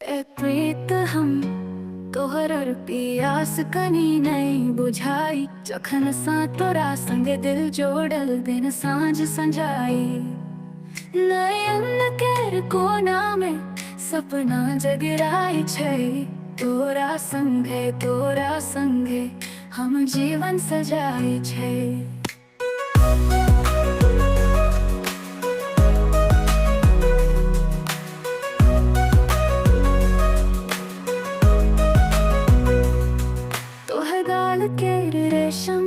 ए प्रीत हम तोहर पियास कनी नहीं बुझाई जखन सा तोरा संग दिल जोड़ल दिन साँझ संझाई नयन केर कोना में सपना जगराई छै तोरा संगे हम जीवन सजाई छै। केर रेशम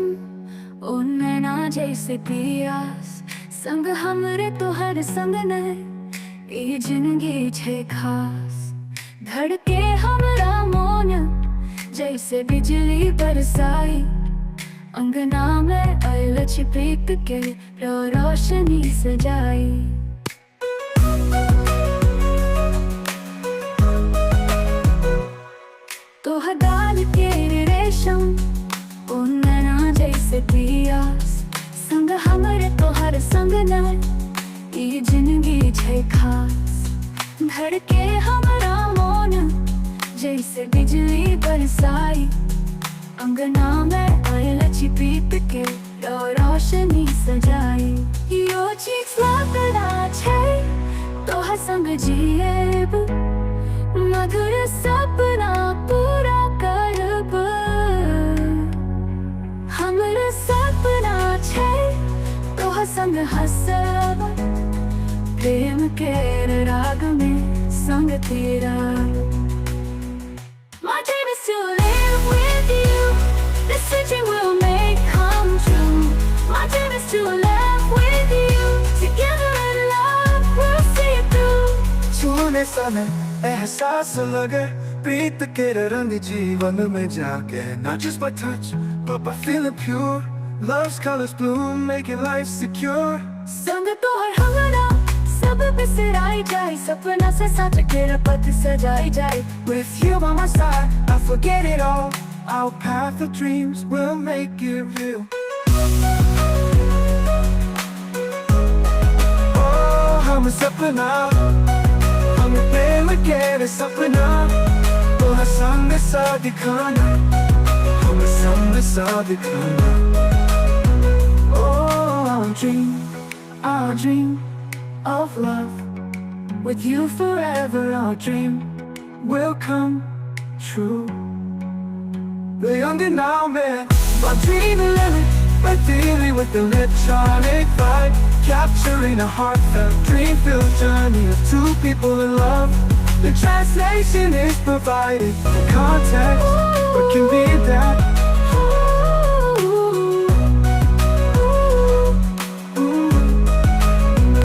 ओ नैना जैसे पियास संग हमरे तोहर संग ने ई जिंदगी छे खास धड़के हमरा मोन जैसे बिजली बरसाई अंगना में आयल छिपक के रोशनी सजाई। तोहर गाल केर रेशम ओ नैना जैसे पियास संग हमरे तोहर संग ने ई जिंदगी छे खास धड़के हमरा मोन जैसे बिजली बरसाई अंगना में आयल छिपक के रोशनी सजाई। यो चीज लगना छे तोहर संग जिएब मधुर सपना पूरा करब हमर सपना छे तोहर संग हंसब प्रेम केर राग में संग तेरा। My dream is to live with you, this dream will make come true. My dream is to live with you, together in love we'll see it through. छूने समय एहसास लगे प्रीत के रंग जीवन में जाके not just by touch but by feeling pure love's colors bloom making life secure। संग तोहर हमरा सब बिसराई जाए सपना से साथ तेरा पथ सजाई जाए। With you by my side I forget it all, our path of dreams will make it real। Oh हम सपना हम प्रेम केर सपना तोहर संग सा दिखाना हम संग सा दिखाना। Oh our dream of love with you forever, our dream will come true। The young and now man, my dream living maithili with the electronic vibe, capturing a heartfelt dream-filled journey of two people in love। The translation is provided, the context, what can be that